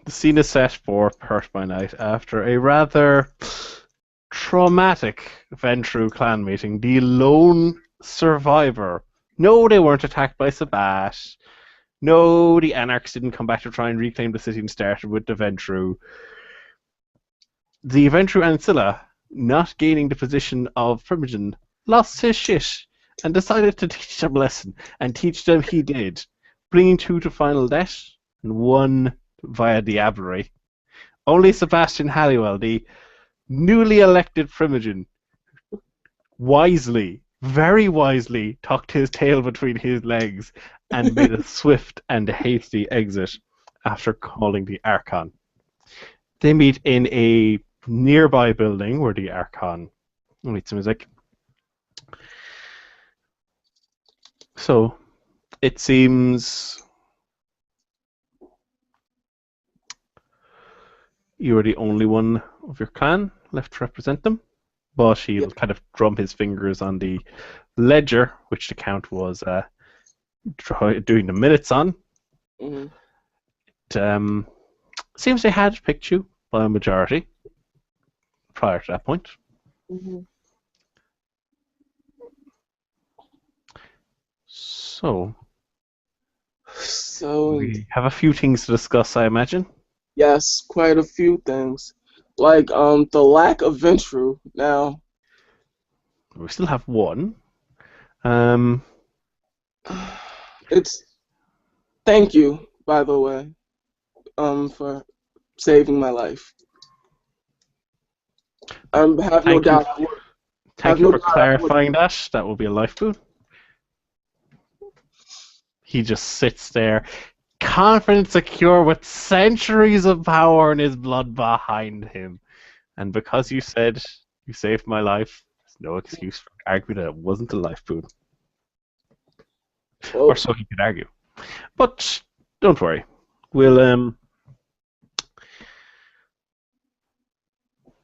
the scene is set for Perth by Night after a rather traumatic Ventrue clan meeting. The lone survivor. No, they weren't attacked by Sabat. No, the Anarchs didn't come back to try and reclaim the city and started with the Ventrue. The Ventrue Ancilla, not gaining the position of Primogen, lost his shit and decided to teach them a lesson, and teach them he did, bringing two to final death and one via diablerie. Only Sebastian Halliwell, the newly elected Primogen, wisely, very wisely, tucked his tail between his legs and made a swift and hasty exit after calling the Archon. They meet in a nearby building where the Archon meets the music. So, it seems you are the only one of your clan left to represent them. But he'll kind of drum his fingers on the ledger, which the count was doing the minutes on. Mm-hmm. It seems they had picked you by a majority prior to that point. Mm-hmm. So we have a few things to discuss, I imagine. Yes, quite a few things. Like the lack of Ventrue now. We still have one. It's thank you, by the way, for saving my life. I have no doubt. Thank you for clarifying that. That will be a life boon. He just sits there, confident, secure, with centuries of power in his blood behind him. And because you said you saved my life, there's no excuse for arguing that it wasn't a life boon. Oh. Or so he could argue. But don't worry. We'll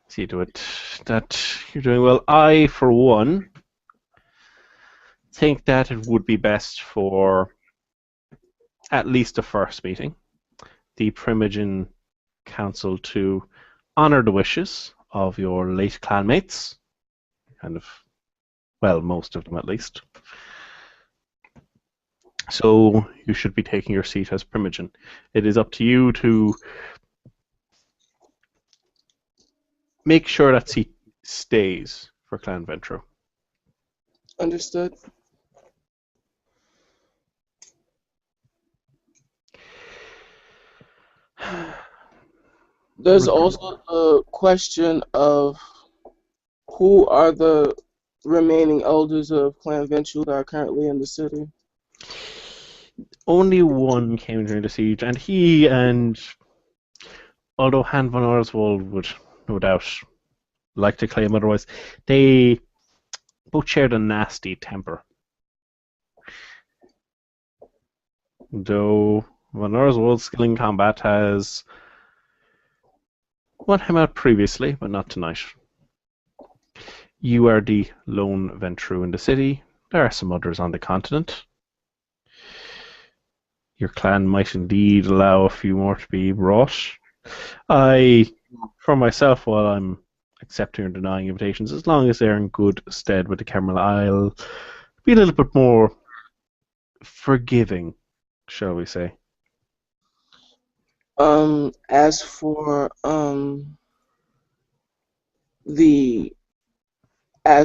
see to it that you're doing well. I, for one, think that it would be best for at least the first meeting, the Primogen Council to honor the wishes of your late clanmates. Well, most of them at least. So you should be taking your seat as Primogen. It is up to you to make sure that seat stays for Clan Ventrue. Understood. There's also the question of who are the remaining elders of Clan Ventrue that are currently in the city. Only one came during the siege, and he and although Han von Oswald would no doubt like to claim otherwise, they both shared a nasty temper. Though von Oswald's skill in combat has won him out previously, but not tonight. You are the lone Ventrue in the city. There are some others on the continent. Your clan might indeed allow a few more to be brought. For myself, while I'm accepting or denying invitations, as long as they're in good stead with the Cameron, I'll be a little bit more forgiving, shall we say. As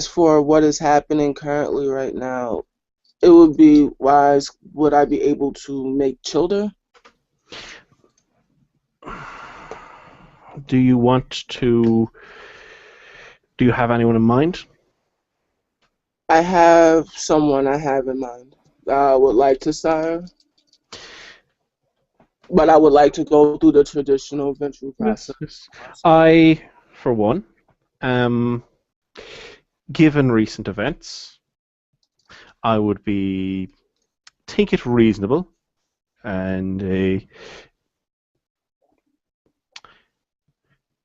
for what is happening currently right now, it would be wise. Would I be able to make children? Do you have anyone in mind? I have someone I have in mind that I would like to sire. But I would like to go through the traditional Ventrue process. Yes. I, for one, given recent events, I would think it reasonable and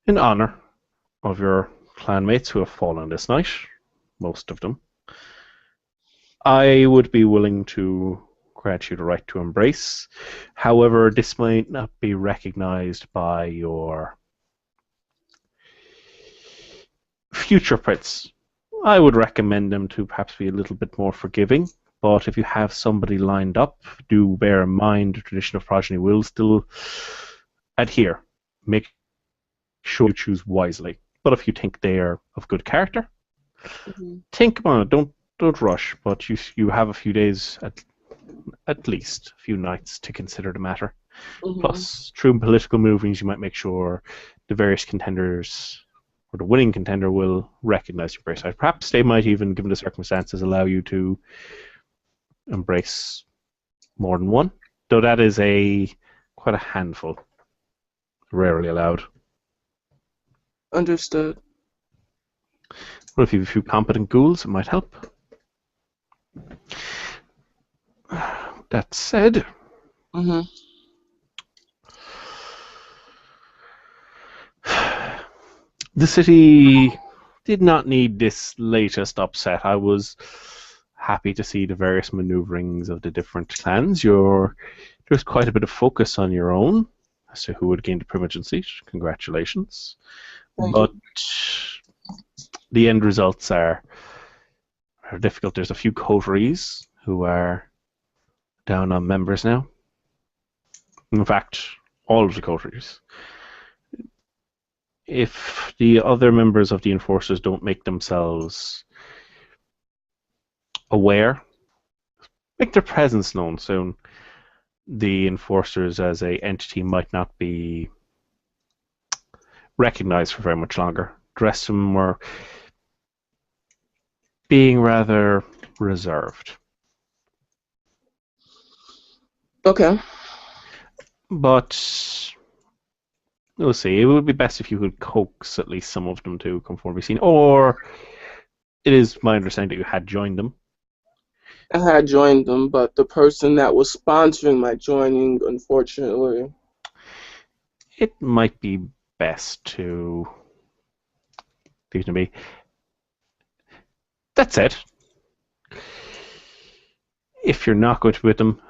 in honor of your clanmates who have fallen this night, most of them, I would be willing to grant you the right to embrace. However, this might not be recognized by your future prince. I would recommend them to perhaps be a little bit more forgiving, but if you have somebody lined up, do bear in mind the tradition of progeny will still adhere. Make sure you choose wisely. But if you think they are of good character, think on it. Don't rush, but you have a few days, at least a few nights, to consider the matter. Plus, through political movings, you might make sure the various contenders or the winning contender will recognize your embrace. Perhaps they might even, given the circumstances, allow you to embrace more than one, though that is quite a handful, rarely allowed. Understood. Well, if you have a few competent ghouls, it might help. That said, the city did not need this latest upset. I was happy to see the various maneuverings of the different clans. There's quite a bit of focus on your own as to who would gain the Primogen seat. Congratulations. But the end results are difficult. There's a few coteries who are down on members now. In fact, all of the coteries. If the other members of the Enforcers don't make themselves aware, make their presence known soon, the Enforcers as a entity might not be recognized for very much longer. The rest of them were being rather reserved. Okay. But we'll see. It would be best if you could coax at least some of them to come forward and be seen. Or it is my understanding that you had joined them. I had joined them, but the person that was sponsoring my joining, unfortunately. It might be best to leave to me. That said, if you're not going to be with them,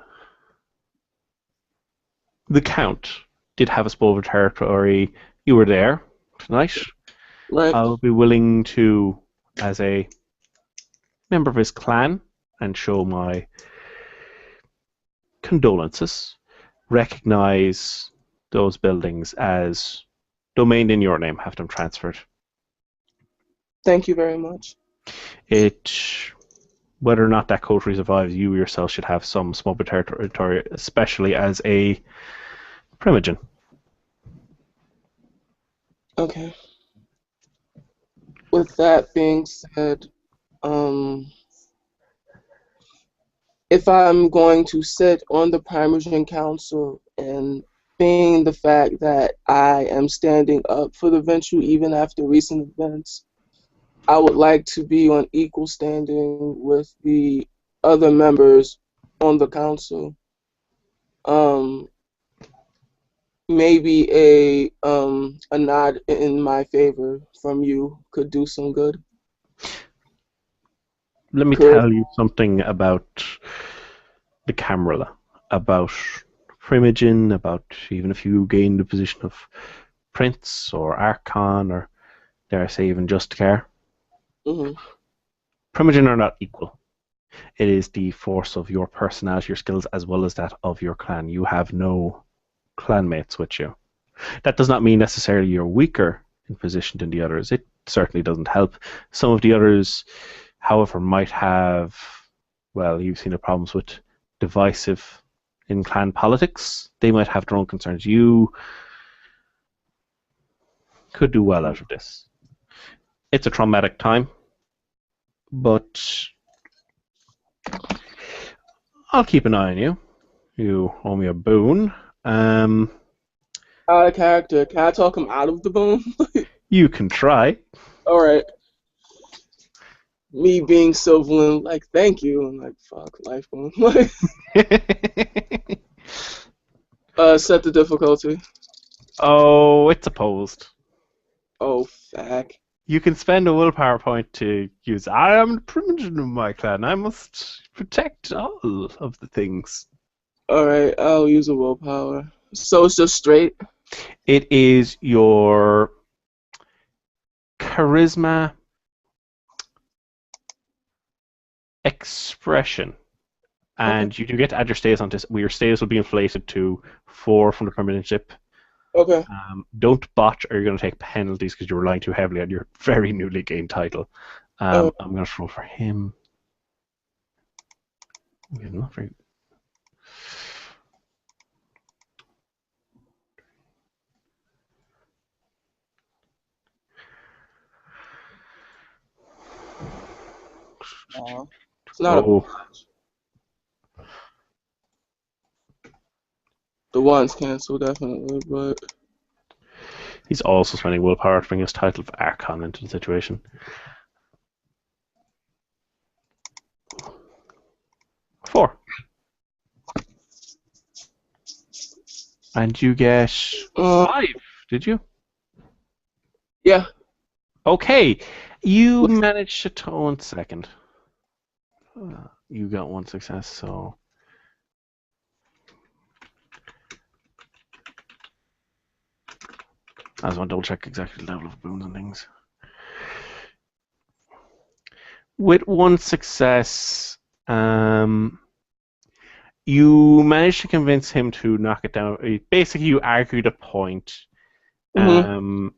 the Count did have a spell of territory. You were there tonight. Right. I'll be willing to, as a member of his clan, and show my condolences, recognize those buildings as domained in your name, have them transferred. Thank you very much. Whether or not that coterie survives, you yourself should have some small bit of territory, especially as a Primogen. Okay. With that being said, if I'm going to sit on the Primogen Council, and being the fact that I am standing up for the Ventrue even after recent events, I would like to be on equal standing with the other members on the council. Maybe a nod in my favor from you could do some good. Let me tell you something about the Camarilla, about Primogen, about even if you gain the position of Prince or Archon, or dare I say even Justicar. Primogen are not equal. It is the force of your personality, your skills, as well as that of your clan. You have no clanmates with you. That does not mean necessarily you're weaker in position than the others. It certainly doesn't help. Some of the others, however, might have, well, you've seen the problems with divisive in clan politics. They might have their own concerns. You could do well out of this. It's a traumatic time, but I'll keep an eye on you. You owe me a boon. Out of character. Can I talk him out of the boon? You can try. Alright. Me being Sylvan, like, thank you. I'm like, fuck, life boon. Set the difficulty. Oh, it's opposed. Oh, fuck. You can spend a willpower point to use I am the Primogen of my clan. I must protect all of the things. Alright, I'll use a willpower. So it's just straight? It is your charisma expression. Okay. And you do get to add your status onto this. Your status will be inflated to 4 from the permanent ship. Okay. Don't botch or you're going to take penalties because you're relying too heavily on your very newly gained title. Uh, I'm going to roll for him. He's not very... it's not a Oh, the one's cancelled definitely, but he's also spending willpower to bring his title of Archon into the situation. 4. And you get 5, did you? yeah. Okay, you managed to... 1 second. You got 1 success, so... I just want to double check exactly the level of boons and things. With 1 success, you managed to convince him to knock it down. Basically, you argued a point, Mm-hmm.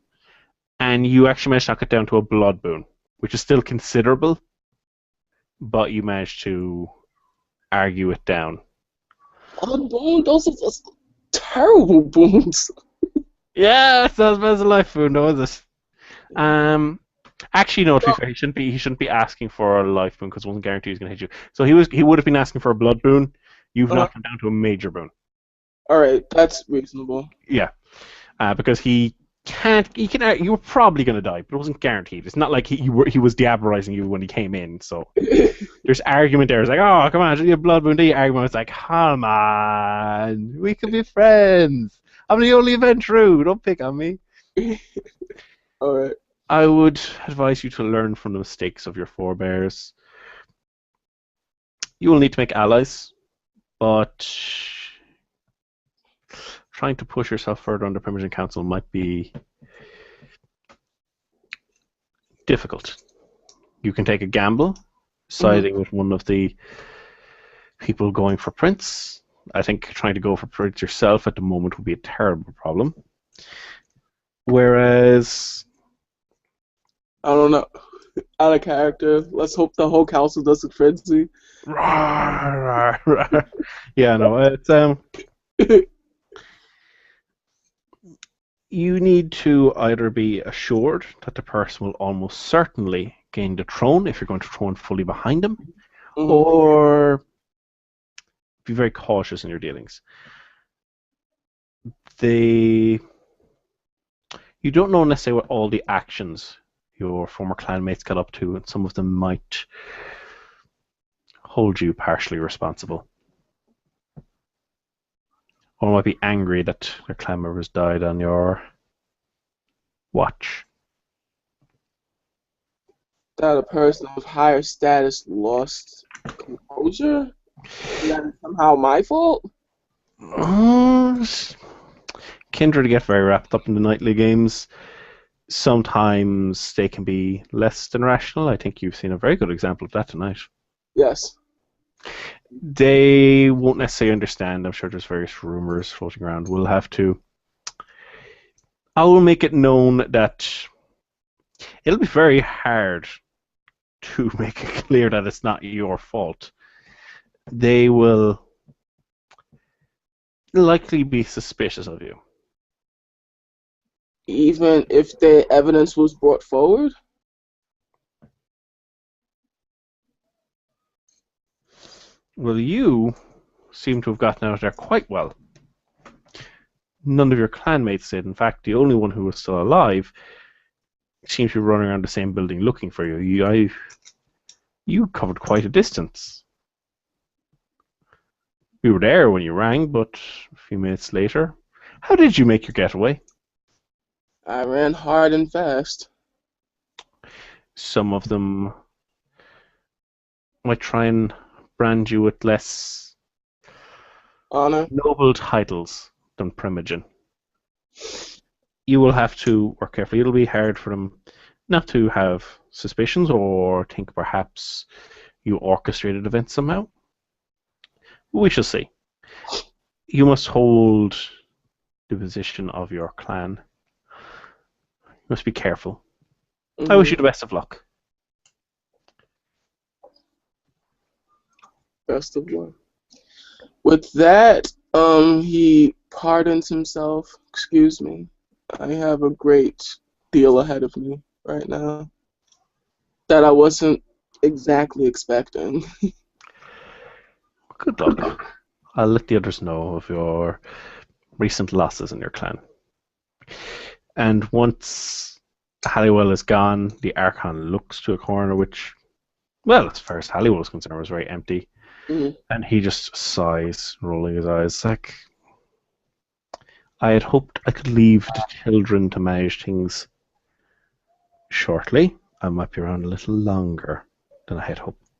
and you actually managed to knock it down to a blood boon, which is still considerable, but you managed to argue it down. Blood boon? Those are just terrible boons. Yeah, it's not as bad as a life boon, though, is it? Actually, no. To be fair, he shouldn't be asking for a life boon because it wasn't guaranteed he's going to hit you. So he would have been asking for a blood boon. You've knocked him down to a major boon. Alright, that's reasonable. Yeah, because he can't. He can. You were probably going to die, but it wasn't guaranteed. It's not like he was diabolizing you when he came in. So there's argument there. It's like, oh, come on, you have blood boon. The argument. It's like, come on, we can be friends. I'm the only Ventrue. Don't pick on me. Alright. I would advise you to learn from the mistakes of your forebears. You will need to make allies, but trying to push yourself further on the Primogen Council might be difficult. You can take a gamble, siding with one of the people going for Prince. I think trying to go for Prince yourself at the moment would be a terrible problem. Whereas... I don't know. Out of character. Let's hope the whole council doesn't frenzy. Yeah, no, it's you need to either be assured that the person will almost certainly gain the throne if you're going to throw fully behind them, or be very cautious in your dealings. You don't know necessarily what all the actions your former clanmates got up to, and some of them might hold you partially responsible. Or might be angry that their clan members died on your watch. That a person of higher status lost composure? Is that somehow my fault? Kindred get very wrapped up in the nightly games. Sometimes they can be less than rational. I think you've seen a very good example of that tonight. Yes. They won't necessarily understand. I'm sure there's various rumors floating around. I will make it known that it'll be very hard to make it clear that it's not your fault. They will likely be suspicious of you. Even if the evidence was brought forward? Well, you seem to have gotten out of there quite well. None of your clanmates did. In fact, the only one who was still alive seems to be running around the same building looking for you. You covered quite a distance. We were there when you rang, but a few minutes later. How did you make your getaway? I ran hard and fast. Some of them might try and brand you with less Honor. noble titles than Primogen. You will have to work carefully. It'll be hard for them not to have suspicions or think perhaps you orchestrated events somehow. We shall see. You must hold the position of your clan. You must be careful. I wish you the best of luck. Best of luck. With that, he pardons himself. Excuse me. I have a great deal ahead of me right now that I wasn't exactly expecting. Good luck. I'll let the others know of your recent losses in your clan. And once Halliwell is gone, the Archon looks to a corner which, well, as far as Halliwell was concerned, was very empty. Mhm. And he just sighs, rolling his eyes, like, I had hoped I could leave the children to manage things shortly. I might be around a little longer than I had hoped.